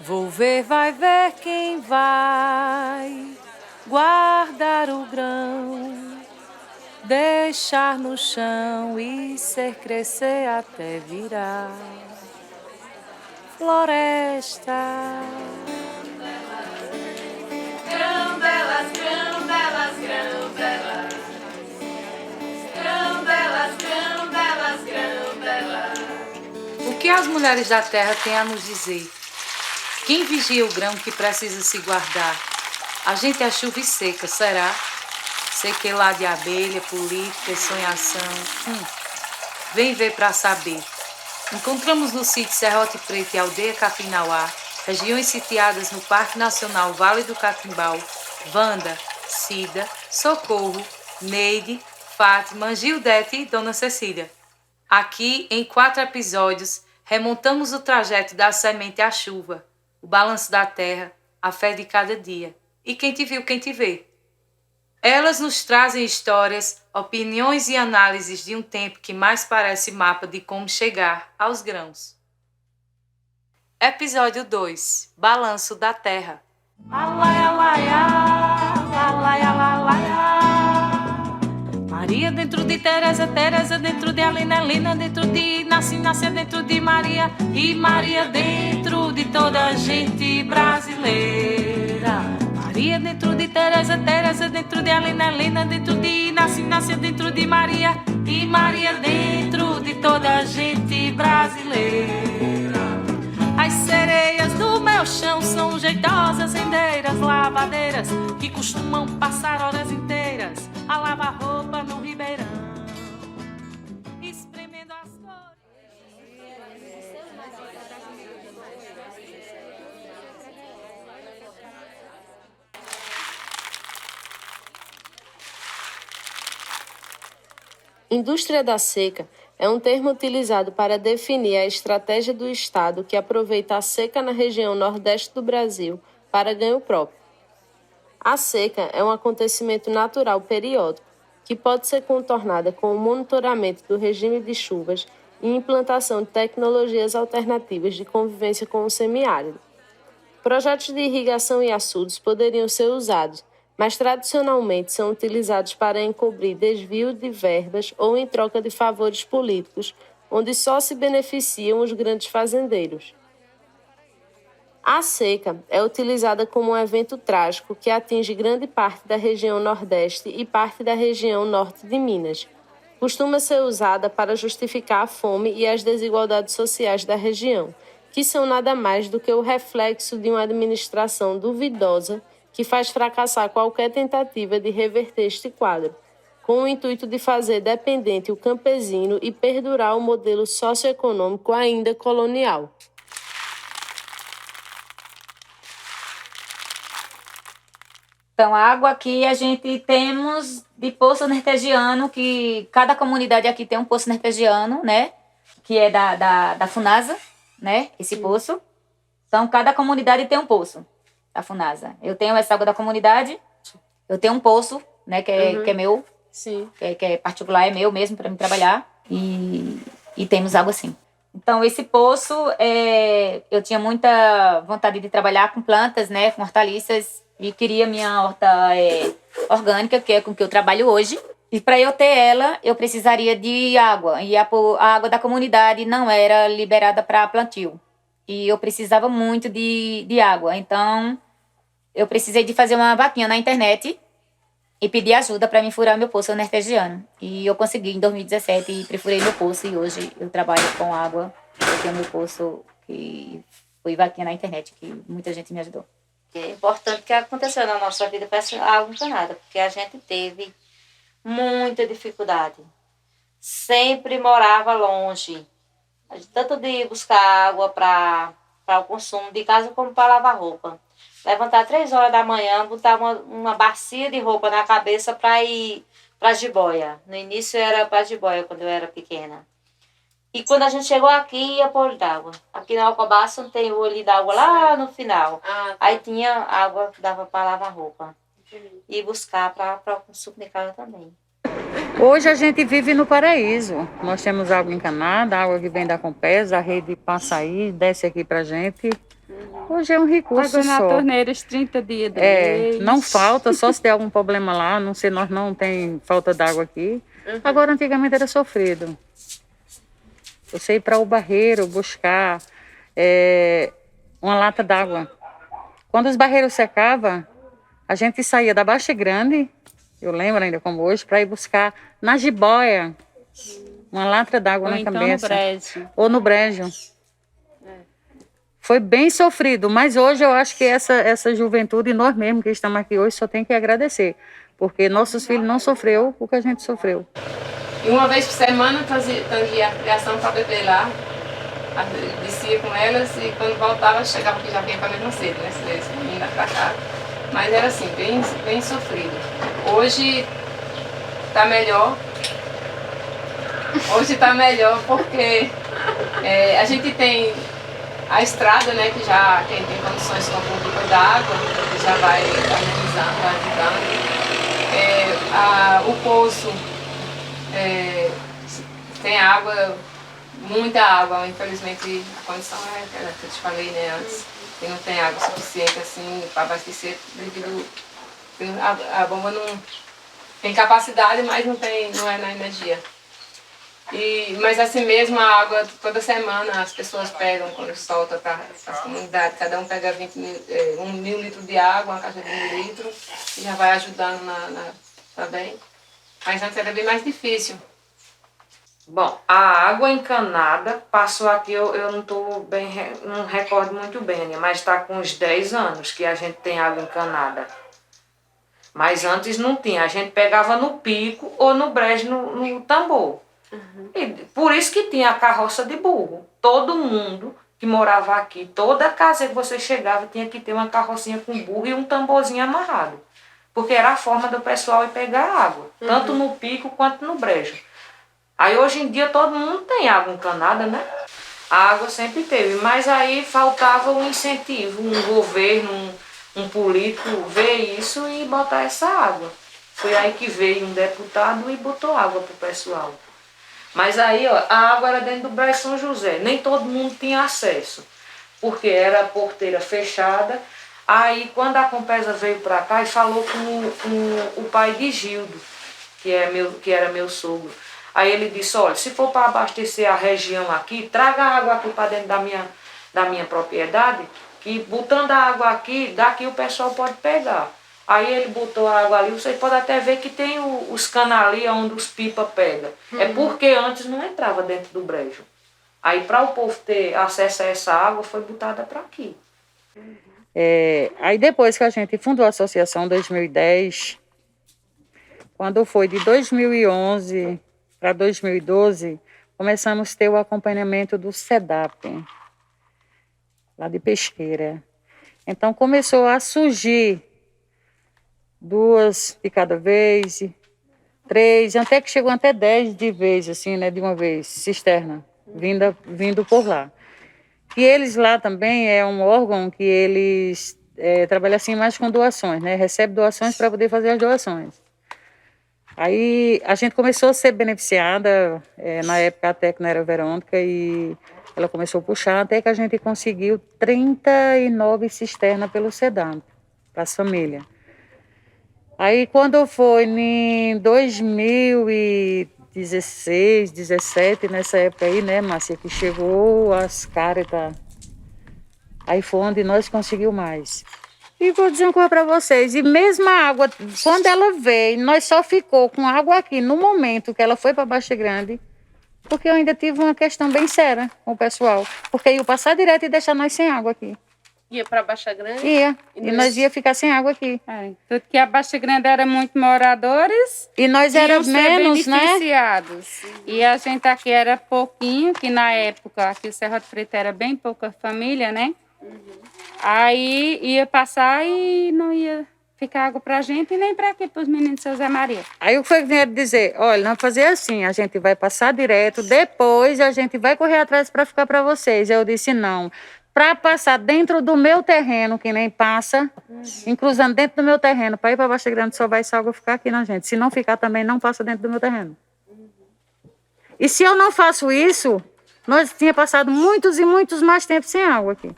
Vou ver, vai ver quem vai guardar o grão, deixar no chão e ser crescer até virar floresta. Grão belas, grão belas, grão belas. Grão belas, grão belas, grão belas. O que as mulheres da terra têm a nos dizer? Quem vigia o grão que precisa se guardar? A gente é chuva e seca, será? Sequelar de abelha, política e sonhação. Vem ver pra saber. Encontramos no sítio Serrote Preto e Aldeia Capinauá, regiões sitiadas no Parque Nacional Vale do Catimbau, Wanda, Cida, Socorro, Neide, Fátima, Gildete e Dona Cecília. Aqui, em 4 episódios, remontamos o trajeto da semente à chuva, o balanço da terra, a fé de cada dia. E quem te viu, quem te vê. Elas nos trazem histórias, opiniões e análises de um tempo que mais parece mapa de como chegar aos grãos. Episódio 2. Balanço da Terra. Alaia, alaia, alaia, alaia. Maria dentro de Teresa, Teresa dentro de Alina, Alina dentro de Inácia, Inácia dentro de Maria e Maria dentro de toda a gente brasileira. Maria dentro de Teresa, Teresa dentro de Alina, Alina dentro de Inácia, Inácia dentro de Maria e Maria dentro de toda a gente brasileira. As sereias do meu chão são jeitosas rendeiras, lavadeiras que costumam passar horas inteiras a lavar roupa no ribeirão, espremendo as cores. Indústria da seca é um termo utilizado para definir a estratégia do Estado que aproveita a seca na região nordeste do Brasil para ganho próprio. A seca é um acontecimento natural periódico que pode ser contornada com o monitoramento do regime de chuvas e implantação de tecnologias alternativas de convivência com o semiárido. Projetos de irrigação e açudes poderiam ser usados, mas tradicionalmente são utilizados para encobrir desvio de verbas ou em troca de favores políticos, onde só se beneficiam os grandes fazendeiros. A seca é utilizada como um evento trágico que atinge grande parte da região Nordeste e parte da região Norte de Minas. Costuma ser usada para justificar a fome e as desigualdades sociais da região, que são nada mais do que o reflexo de uma administração duvidosa que faz fracassar qualquer tentativa de reverter este quadro, com o intuito de fazer dependente o campesino e perdurar o modelo socioeconômico ainda colonial. Então, a água aqui a gente temos de poço artesiano, que cada comunidade aqui tem um poço artesiano, né? Que é da Funasa, né? Esse poço. Então, cada comunidade tem um poço da Funasa. Eu tenho essa água da comunidade, eu tenho um poço, né? Que é meu. Sim. Que é particular, é meu mesmo, para mim trabalhar. E temos água assim. Então, esse poço, eu tinha muita vontade de trabalhar com plantas, né? Com hortaliças. E queria minha horta orgânica, que é com que eu trabalho hoje. E para eu ter ela, eu precisaria de água. E a água da comunidade não era liberada para plantio. E eu precisava muito de água. Então, eu precisei de fazer uma vaquinha na internet e pedir ajuda para me furar meu poço artesiano. E eu consegui em 2017 e perfurei meu poço. E hoje eu trabalho com água. Eu tenho meu poço que foi vaquinha na internet, que muita gente me ajudou. É importante que aconteceu na nossa vida, parece algo encanada, porque a gente teve muita dificuldade. Sempre morava longe, tanto de buscar água para o consumo de casa como para lavar roupa. Levantar 3 horas da manhã, botar uma bacia de roupa na cabeça para ir para a jiboia. No início era para a jiboia, quando eu era pequena. E quando a gente chegou aqui, ia pôr olho d'água. Aqui na Alcobaça não tem o olho d'água lá no final. Aí tinha água que dava para lavar roupa. E buscar para o consumo de casa também. Hoje a gente vive no paraíso. Nós temos água encanada, água que vem da Compesa, a rede passa aí, desce aqui pra gente. Hoje é um recurso Água na só. torneira, os 30 dias do mês. Não falta, só se der algum problema lá, não sei, nós não tem falta d'água aqui. Agora, antigamente era sofrido. Você ir para o barreiro buscar uma lata d'água. Quando os barreiros secavam, a gente saía da Baixa Grande, eu lembro ainda como hoje, para ir buscar na jiboia uma lata d'água na então cabeça. no brejo. Ou no brejo. Foi bem sofrido, mas hoje eu acho que essa juventude, nós mesmos que estamos aqui hoje, só tem que agradecer. Porque nossos filhos não sofreu o que a gente sofreu. E uma vez por semana trazia a criação para beber lá, descia com elas e quando voltava chegava aqui já vinha para mesmo cedo, né? Se eles vinham para cá. Mas era assim, bem sofrido. Hoje está melhor. Hoje está melhor porque a gente tem a estrada, né, que já quem tem condições com um pouco d'água, já vai amenizando, vai ajudando. O poço tem água, muita água, infelizmente a condição é aquela que eu te falei, né, antes, que não tem água suficiente assim para abastecer devido a bomba não tem capacidade, mas não é na energia. Mas assim mesmo a água, toda semana as pessoas pegam quando solta para as comunidades, cada um pega 1.000 litros de água, uma caixa de 1.000 litros, e já vai ajudando também. Mas antes era bem mais difícil. Bom, a água encanada passou aqui, eu não recordo muito bem, né? Mas está com uns 10 anos que a gente tem água encanada. Mas antes não tinha, a gente pegava no pico ou no brejo no tambor. E por isso que tinha a carroça de burro. Todo mundo que morava aqui, toda casa que você chegava tinha que ter uma carrocinha com burro e um tamborzinho amarrado. Porque era a forma do pessoal ir pegar água, tanto no pico quanto no brejo. Aí hoje em dia todo mundo tem água encanada, né? A água sempre teve, mas aí faltava um incentivo, um governo, um político ver isso e botar essa água. Foi aí que veio um deputado e botou água pro pessoal. Mas aí, ó, a água era dentro do Brejo São José. Nem todo mundo tinha acesso, porque era a porteira fechada. Aí, quando a Compesa veio para cá e falou com o pai de Gildo, que era meu sogro. Aí ele disse, olha, se for para abastecer a região aqui, traga a água aqui para dentro da minha propriedade, que botando a água aqui, daqui o pessoal pode pegar. Aí ele botou a água ali, você pode até ver que tem os canos ali onde os pipa pegam. É porque antes não entrava dentro do brejo. Aí para o povo ter acesso a essa água, foi botada para aqui. Aí depois que a gente fundou a associação em 2010, quando foi de 2011 para 2012, começamos a ter o acompanhamento do SEDAP, lá de Pesqueira. Então começou a surgir 2 de cada vez, 3, até que chegou até 10 de vez, assim, né, de uma vez, cisterna, vindo por lá. E eles lá também é um órgão que eles trabalham assim mais com doações, né, recebe doações para poder fazer as doações. Aí a gente começou a ser beneficiada, na época a técnica era Verônica, e ela começou a puxar até que a gente conseguiu 39 cisternas pelo SEDAP, para as famílias. Aí quando foi em 2016, 17, nessa época aí, né, Márcia, que chegou as Caritas, aí foi onde nós conseguimos mais. E vou dizer uma coisa para vocês, e mesmo a água, quando ela veio, nós só ficou com água aqui no momento que ela foi para Baixa Grande, porque eu ainda tive uma questão bem séria com o pessoal, porque ia passar direto e deixar nós sem água aqui. Ia para Baixa Grande? Ia, e nós ia ficar sem água aqui. Tanto que a Baixa Grande era muito moradores e nós éramos menos, beneficiados. Né? E a gente aqui era pouquinho, que na época aqui o Serra do Preto era bem pouca família, né? Aí ia passar e não ia ficar água pra gente e nem para aqui, para os meninos de São Zé Maria. Aí o que foi que tinha de dizer? Olha, nós fazer assim, a gente vai passar direto, depois a gente vai correr atrás para ficar para vocês. Eu disse, não, para passar dentro do meu terreno, que nem passa, cruzando dentro do meu terreno, para ir para Baixa Grande, só vai essa água ficar aqui na gente. Se não ficar também, não passa dentro do meu terreno. E se eu não faço isso, nós tinha passado muitos e muitos mais tempos sem água aqui.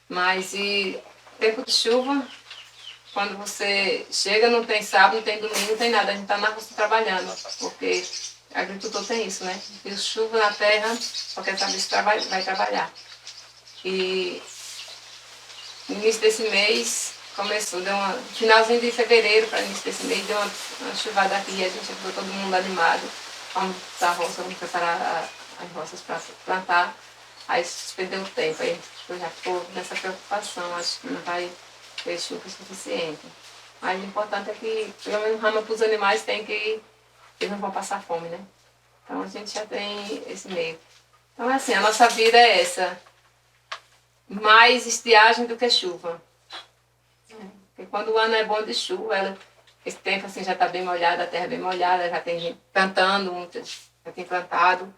Mas e tempo de chuva, quando você chega, não tem sábado, não tem domingo, não tem nada. A gente está na roça trabalhando, porque agricultor tem isso, né? E chuva na terra, só quer saber se vai trabalhar. E no início desse mês, começou, finalzinho de fevereiro para início desse mês, deu uma chuvada aqui e a gente ficou todo mundo animado. Vamos da roça, vamos preparar as roças para plantar. Aí suspendeu o tempo, aí eu já ficou nessa preocupação, acho que não vai ter chuva suficiente. Mas o importante é que, pelo menos rama para os animais, eles não vão passar fome, né? Então a gente já tem esse meio. Então assim, a nossa vida é essa. Mais estiagem do que chuva. Porque quando o ano é bom de chuva, esse tempo assim já está bem molhado, a terra é bem molhada, já tem gente plantando, já tem plantado.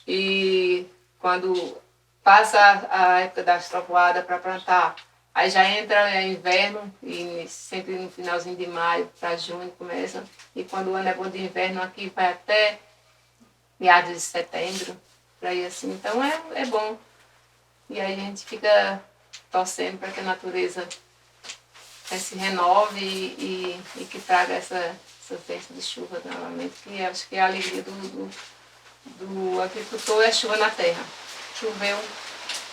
E quando passa a época das trovoadas para plantar, aí já entra inverno, e sempre no finalzinho de maio para junho começa. E quando o ano é bom de inverno, aqui vai até meados de setembro, para ir assim. Então é bom. E aí a gente fica torcendo para que a natureza se renove e que traga essa bênção de chuva novamente, que acho que é a alegria do agricultor, é a chuva na terra. Choveu,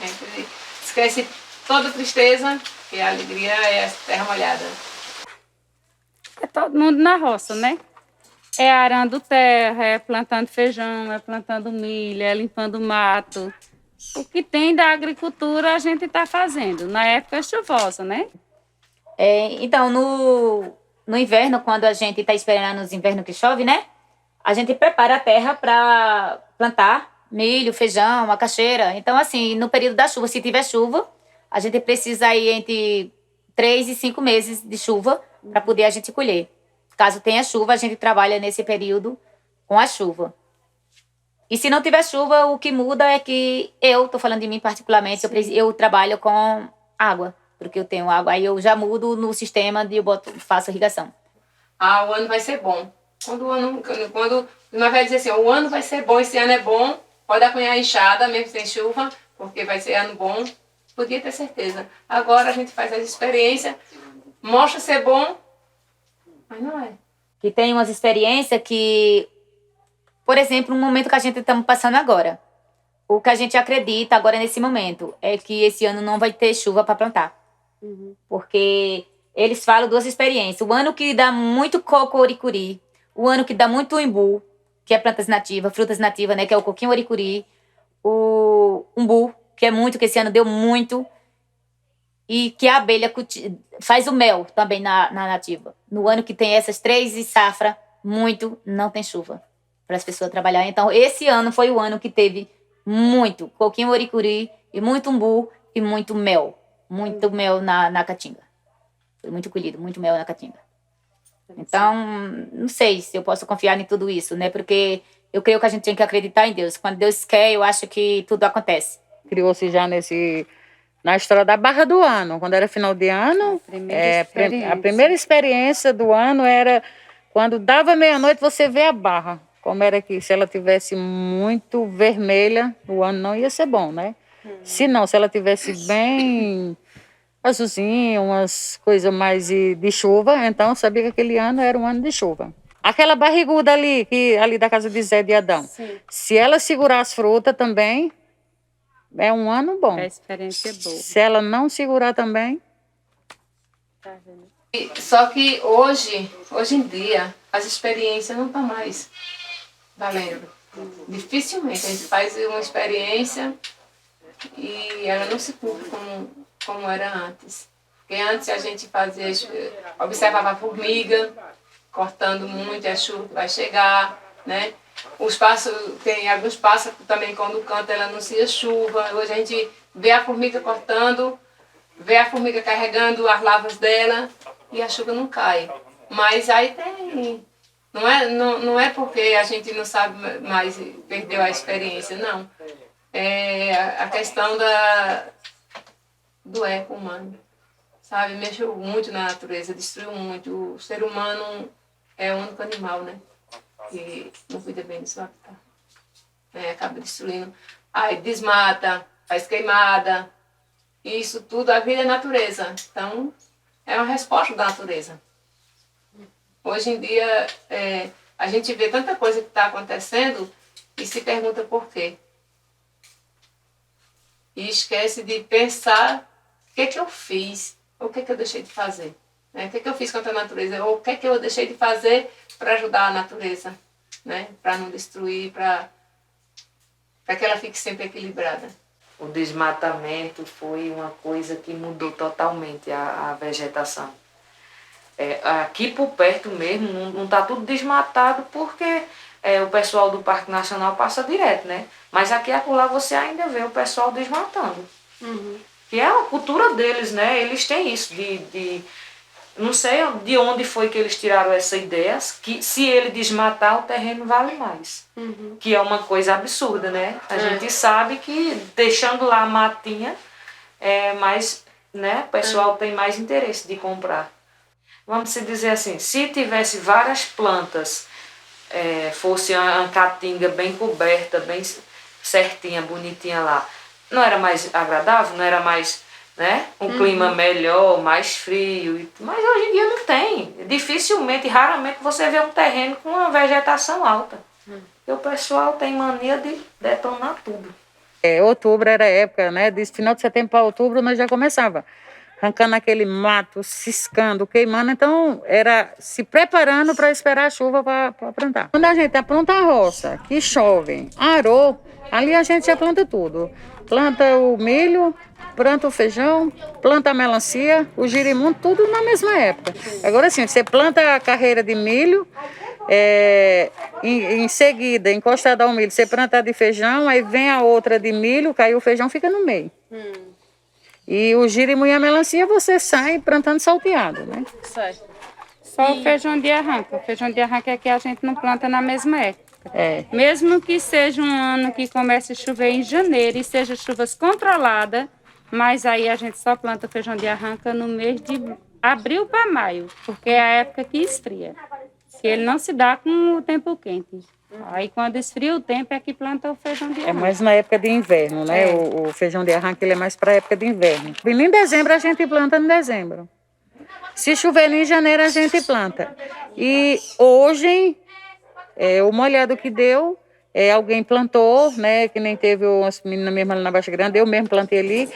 a gente esquece toda tristeza, e a alegria é a terra molhada. É todo mundo na roça, né? É arando terra, é plantando feijão, é plantando milho, é limpando mato. O que tem da agricultura a gente está fazendo, na época chuvosa, né? Então, no inverno, quando a gente está esperando os invernos que chove, né? A gente prepara a terra para plantar milho, feijão, macaxeira. Então, assim, no período da chuva, se tiver chuva, a gente precisa ir entre 3 e 5 meses de chuva para poder a gente colher. Caso tenha chuva, a gente trabalha nesse período com a chuva. E se não tiver chuva, o que muda é que tô falando de mim particularmente, eu trabalho com água, porque eu tenho água. Aí eu já mudo no sistema faço irrigação. O ano vai ser bom. Quando nós vai dizer assim, o ano vai ser bom, esse ano é bom, pode apanhar a enxada, mesmo sem chuva, porque vai ser ano bom, podia ter certeza. Agora a gente faz as experiências, mostra ser bom, mas não é. Que tem umas experiências que, por exemplo, no momento que a gente estamos passando agora, o que a gente acredita agora nesse momento é que esse ano não vai ter chuva para plantar. Porque eles falam duas experiências. O ano que dá muito coco oricuri, o ano que dá muito imbu, que é plantas nativas, frutas nativas, né, que é o coquinho oricuri, o umbu, que é muito, que esse ano deu muito, e que a abelha faz o mel também na nativa. No ano que tem essas 3 safra, muito, não tem chuva para as pessoas trabalhar. Então, esse ano foi o ano que teve muito coquinho oricuri, e muito umbu, e muito mel. Muito mel na caatinga. Foi muito colhido, muito mel na caatinga. Então, não sei se eu posso confiar em tudo isso, né? Porque eu creio que a gente tem que acreditar em Deus. Quando Deus quer, eu acho que tudo acontece. Criou-se já na história da Barra do Ano, quando era final de ano. A primeira experiência do ano era quando dava meia-noite, você vê a barra. Como era que se ela tivesse muito vermelha, o ano não ia ser bom, né? Se não, se ela tivesse bem azulzinha, umas coisas mais de chuva, então sabia que aquele ano era um ano de chuva. Aquela barriguda ali da casa de Zé de Adão, se ela segurar as frutas também, é um ano bom. A experiência é boa. Se ela não segurar também... Só que hoje em dia, as experiências não estão mais valendo. Dificilmente a gente faz uma experiência e ela não se cumpre como era antes. Porque antes a gente observava a formiga, cortando muito, a chuva que vai chegar, né? Tem alguns pássaros também, quando canta, ela anuncia chuva. Hoje a gente vê a formiga cortando, vê a formiga carregando as larvas dela e a chuva não cai. Mas aí tem... Não é porque a gente não sabe mais, perdeu a experiência, não. É a questão do eco humano, sabe? Mexeu muito na natureza, destruiu muito. O ser humano é o único animal, né? Que não cuida bem do seu habitat. Acaba destruindo. Aí desmata, faz queimada. Isso tudo, a vida é natureza. Então, é uma resposta da natureza. Hoje em dia, a gente vê tanta coisa que está acontecendo e se pergunta por quê. E esquece de pensar o que eu fiz, ou o que eu deixei de fazer. Né? O que eu fiz contra a natureza, ou o que eu deixei de fazer para ajudar a natureza, né? Para não destruir, para que ela fique sempre equilibrada. O desmatamento foi uma coisa que mudou totalmente a vegetação. Aqui por perto mesmo não está tudo desmatado porque o pessoal do Parque Nacional passa direto, né? Mas aqui e acolá você ainda vê o pessoal desmatando. Que é a cultura deles, né? Eles têm isso de não sei de onde foi que eles tiraram essa ideia, que se ele desmatar, o terreno vale mais. Que é uma coisa absurda, né? A gente sabe que deixando lá a matinha, mais, né? O pessoal tem mais interesse de comprar. Vamos dizer assim, se tivesse várias plantas, fosse uma caatinga bem coberta, bem certinha, bonitinha lá, não era mais agradável? Não era mais... né? Um clima melhor, mais frio, mas hoje em dia não tem. Dificilmente, raramente você vê um terreno com uma vegetação alta. E o pessoal tem mania de detonar tudo. Outubro era a época, né? De final de setembro para outubro nós já começava arrancando aquele mato, ciscando, queimando, então era se preparando para esperar a chuva para plantar. Quando a gente planta a roça, que chove, arou, ali a gente já planta tudo. Planta o milho, planta o feijão, planta a melancia, o girimundo, tudo na mesma época. Agora sim, você planta a carreira de milho, em seguida, encostada ao milho, você planta a de feijão, aí vem a outra de milho, caiu o feijão, fica no meio. E o girimundo e a melancia você sai plantando salteado, né? Sai. Só o feijão de arranca. O feijão de arranca é que a gente não planta na mesma época. Mesmo que seja um ano que comece a chover em janeiro e seja chuvas controladas, mas aí a gente só planta feijão de arranca no mês de abril para maio, porque é a época que esfria. Se ele não se dá com o tempo quente. Aí quando esfria o tempo é que planta o feijão de arranca. É mais na época de inverno, né? O feijão de arranca ele é mais para a época de inverno. E em dezembro a gente planta em dezembro. Se chover em janeiro a gente planta. E hoje, o molhado que deu, alguém plantou, né? Que nem teve umas meninas mesmo ali na Baixa Grande, eu mesmo plantei ali.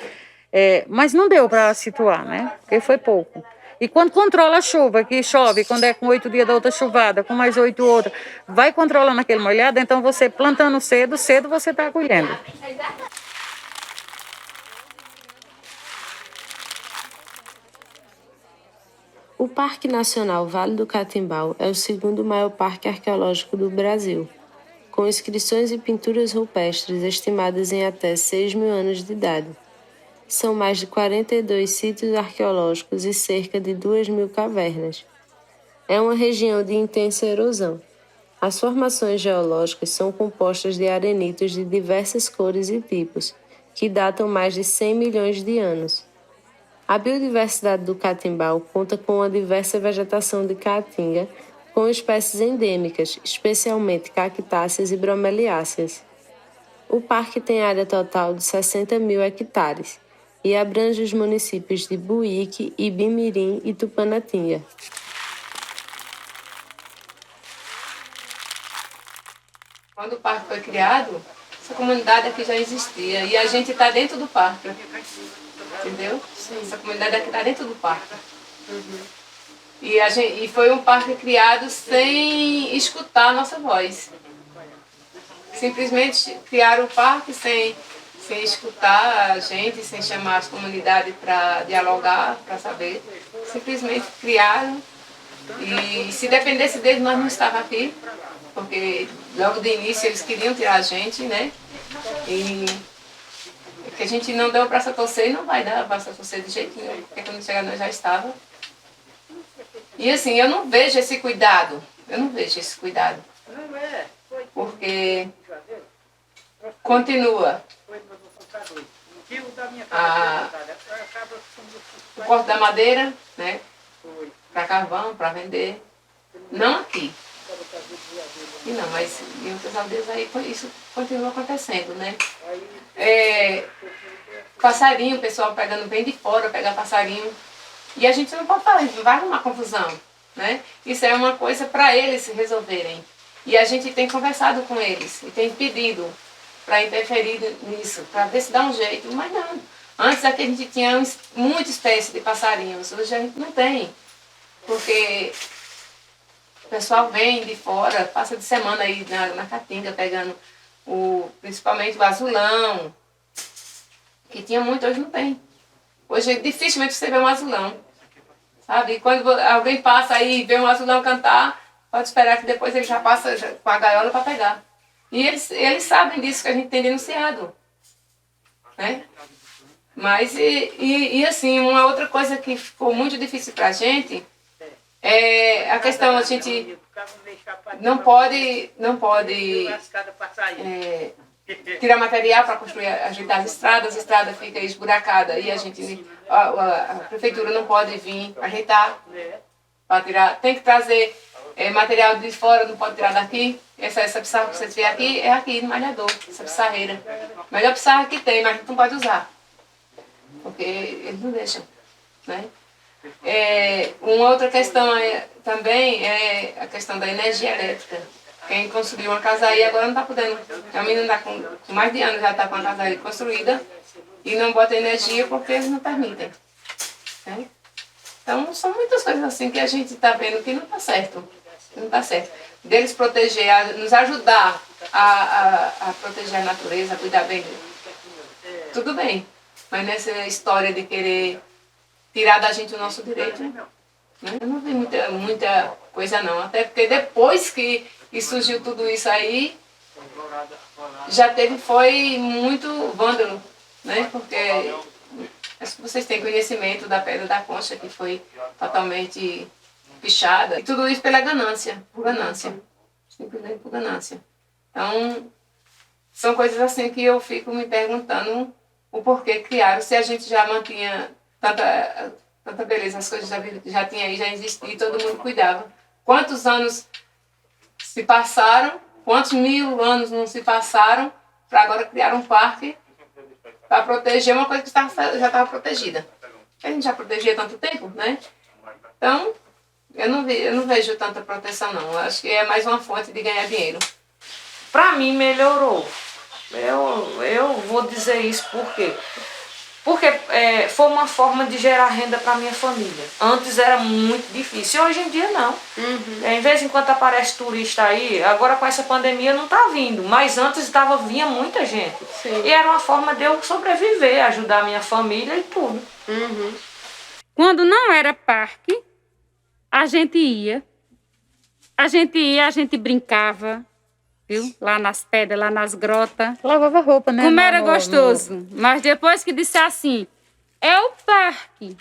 Mas não deu para situar, né? Porque foi pouco. E quando controla a chuva, que chove, quando é com 8 dias da outra chuvada, com mais 8 outra, vai controlando aquele molhado, então você plantando cedo você está colhendo. O Parque Nacional Vale do Catimbau é o segundo maior parque arqueológico do Brasil, com inscrições e pinturas rupestres estimadas em até 6.000 anos de idade. São mais de 42 sítios arqueológicos e cerca de 2.000 cavernas. É uma região de intensa erosão. As formações geológicas são compostas de arenitos de diversas cores e tipos, que datam mais de 100 milhões de anos. A biodiversidade do Catimbau conta com uma diversa vegetação de caatinga, com espécies endêmicas, especialmente cactáceas e bromeliáceas. O parque tem área total de 60.000 hectares e abrange os municípios de Buíque, Ibimirim e Tupanatinga. Quando o parque foi criado, essa comunidade aqui já existia e a gente está dentro do parque. Entendeu? Essa comunidade aqui está dentro do parque. E foi um parque criado sem escutar a nossa voz. Simplesmente criaram o parque sem escutar a gente, sem chamar as comunidades para dialogar, para saber. Simplesmente criaram. E se dependesse deles, nós não estávamos aqui. Porque logo de início eles queriam tirar a gente, né? E que a gente não deu o braço a torcer e não vai dar o braço a torcer de jeito nenhum. Porque quando chegar nós já estava. E assim, eu não vejo esse cuidado. Porque continua. o corte da madeira, né? Para carvão, para vender. Não aqui. E não, mas em outras aldeias aí isso continua acontecendo, né? Passarinho, o pessoal pegando bem de fora, pega passarinho. E a gente não pode falar, não vai arrumar confusão, né? Isso é uma coisa para eles resolverem. E a gente tem conversado com eles e tem pedido para interferir nisso, para ver se dá um jeito, mas não. Antes aqui a gente tinha muita espécie de passarinhos, hoje a gente não tem, porque o pessoal vem de fora, passa de semana aí na Caatinga pegando principalmente o azulão, que tinha muito, hoje não tem. Hoje dificilmente você vê um azulão, sabe? E quando alguém passa aí e vê um azulão cantar, pode esperar que depois ele já passa com a gaiola para pegar. E eles sabem disso que a gente tem denunciado, né? Mas, assim, uma outra coisa que ficou muito difícil para a gente é a questão, a gente não pode tirar material para construir, ajeitar as estradas, a estrada fica esburacada e a prefeitura não pode vir ajeitar para tirar, tem que trazer material de fora, não pode tirar daqui. Essa pissarra que você vê aqui é aqui no Malhador, essa pissarreira. Melhor pissarra que tem, mas a gente não pode usar, porque eles não deixam, né? Uma outra questão também é a questão da energia elétrica. Quem construiu uma casa aí agora não está podendo. A menina está com mais de anos, já está com a casa aí construída e não bota energia porque eles não permitem, né? Então são muitas coisas assim que a gente está vendo que não está certo. Não está certo. Deles proteger, nos ajudar a proteger a natureza, a cuidar bem. Tudo bem. Mas nessa história de querer tirar da gente o nosso direito, né? Eu não vi muita coisa não. Até porque depois que surgiu tudo isso aí, foi muito vândalo, né? Porque vocês têm conhecimento da Pedra da Concha, que foi totalmente pichada. E tudo isso pela ganância, por ganância. Simplesmente por ganância. Então, são coisas assim que eu fico me perguntando o porquê criaram, se a gente já mantinha tanta beleza, as coisas já tinha aí, já existia e todo mundo cuidava. Quantos anos se passaram, quantos mil anos não se passaram para agora criar um parque para proteger uma coisa que já estava protegida. A gente já protegia há tanto tempo, né? Então, eu não vejo tanta proteção não. Eu acho que é mais uma fonte de ganhar dinheiro. Para mim melhorou. Eu vou dizer isso por quê? Porque foi uma forma de gerar renda para minha família. Antes era muito difícil, hoje em dia não. Em vez em quando aparece turista aí, agora com essa pandemia não está vindo, mas antes vinha muita gente. Sim. E era uma forma de eu sobreviver, ajudar a minha família e tudo. Quando não era parque, a gente brincava, viu? Lá nas pedras, lá nas grotas. Lavava roupa, né? Como era gostoso. Mas depois que disse assim, é o parque,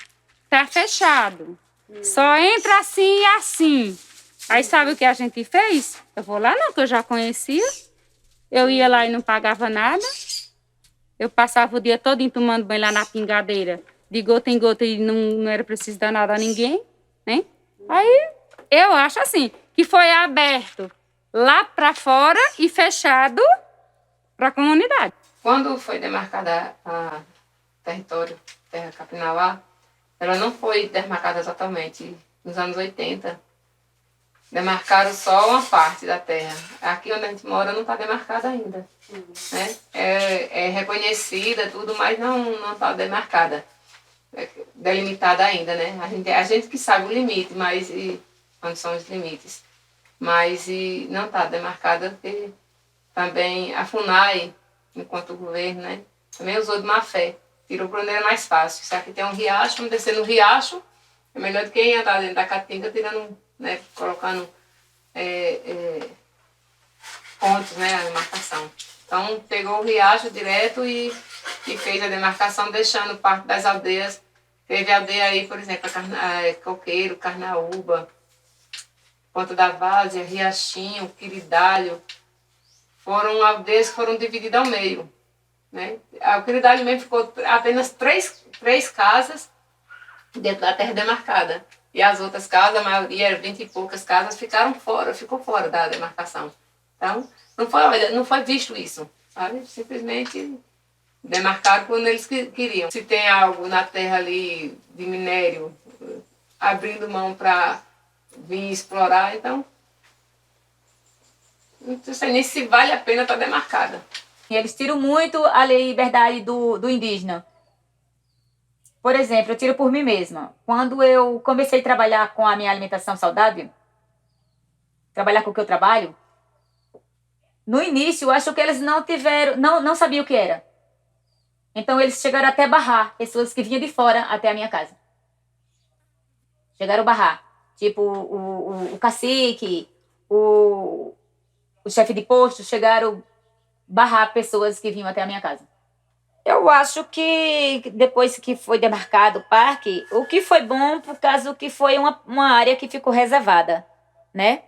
tá fechado. Só entra assim e assim. Aí sabe o que a gente fez? Eu vou lá não, que eu já conhecia. Eu ia lá e não pagava nada. Eu passava o dia todo tomando banho lá na pingadeira. De gota em gota e não era preciso dar nada a ninguém, né? Aí eu acho assim, que foi aberto lá para fora e fechado para a comunidade. Quando foi demarcada a território Terra Capinauá, ela não foi demarcada totalmente. Nos anos 80, demarcaram só uma parte da terra. Aqui onde a gente mora não está demarcada ainda. Né? É reconhecida, tudo, mas não está demarcada. Delimitada ainda, né? A gente que sabe o limite, mas onde são os limites. Mas não está demarcada, porque também a FUNAI, enquanto governo, né, também usou de má fé. Tirou para onde era mais fácil. Se aqui tem um riacho, vamos descer no riacho, é melhor do que ir andar dentro da Caatinga, tirando, né, colocando pontos, né, a demarcação. Então, pegou o riacho direto e fez a demarcação, deixando parte das aldeias. Teve aldeia aí, por exemplo, Coqueiro, Carnaúba, Ponta da Várzea, Riachinho, Quiridalho. Foram aldeias que foram divididas ao meio. né? A Autoridade mesmo ficou apenas três casas dentro da terra demarcada. E as outras casas, a maioria, 20 e poucas casas, ficou fora da demarcação. Então, não foi visto isso, sabe? Simplesmente demarcaram quando eles queriam. Se tem algo na terra ali de minério, abrindo mão para vir explorar, então não sei nem se vale a pena estar demarcada. E eles tiram muito a liberdade do indígena. Por exemplo, eu tiro por mim mesma. Quando eu comecei a trabalhar com a minha alimentação saudável, trabalhar com o que eu trabalho, no início, eu acho que eles não sabiam o que era. Então, eles chegaram até barrar pessoas que vinham de fora até a minha casa. Chegaram a barrar. Tipo, o cacique, o chefe de posto, chegaram a barrar pessoas que vinham até a minha casa. Eu acho que depois que foi demarcado o parque, o que foi bom por causa que foi uma área que ficou reservada, né?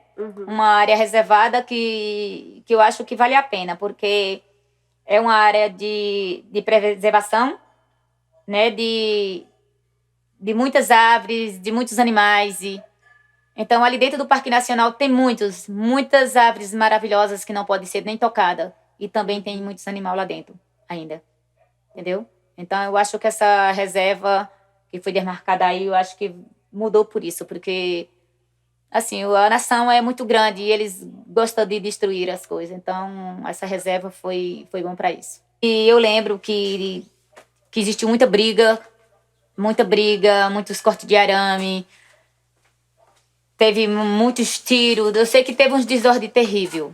Uma área reservada que eu acho que vale a pena, porque é uma área de preservação, né? De muitas árvores, de muitos animais. Então, ali dentro do Parque Nacional tem muitas árvores maravilhosas que não podem ser nem tocadas. E também tem muitos animais lá dentro ainda. Entendeu? Então, eu acho que essa reserva que foi demarcada aí, eu acho que mudou por isso. Porque, assim, a nação é muito grande e eles gostam de destruir as coisas. Então, essa reserva foi bom para isso. E eu lembro que existiu muita briga, muitos cortes de arame, teve muitos tiros. Eu sei que teve uns desordens terríveis,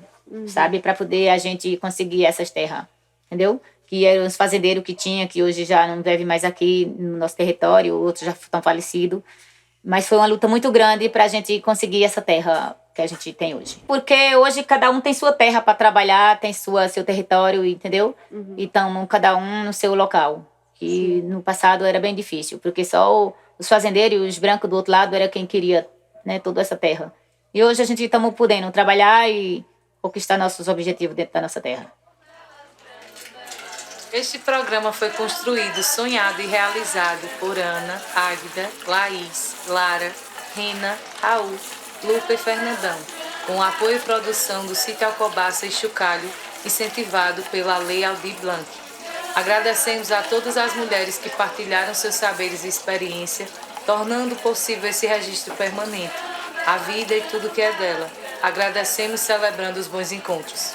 sabe? Para poder a gente conseguir essas terras, entendeu? Que eram os fazendeiros que tinha, que hoje já não vivem mais aqui no nosso território, outros já estão falecidos. Mas foi uma luta muito grande para a gente conseguir essa terra que a gente tem hoje. Porque hoje cada um tem sua terra para trabalhar, tem seu território, entendeu? Então, cada um no seu local. E no passado era bem difícil, porque só os fazendeiros e os brancos do outro lado era quem queria, né, toda essa terra. E hoje a gente estamos podendo trabalhar e conquistar nossos objetivos dentro da nossa terra. Este programa foi construído, sonhado e realizado por Ana, Águida, Laís, Lara, Rena, Raul, Luca e Fernandão, com apoio e produção do Sítio Alcobaça e Chocalho, incentivado pela Lei Aldir Blanc. Agradecemos a todas as mulheres que partilharam seus saberes e experiência, tornando possível esse registro permanente, a vida e tudo que é dela. Agradecemos celebrando os bons encontros.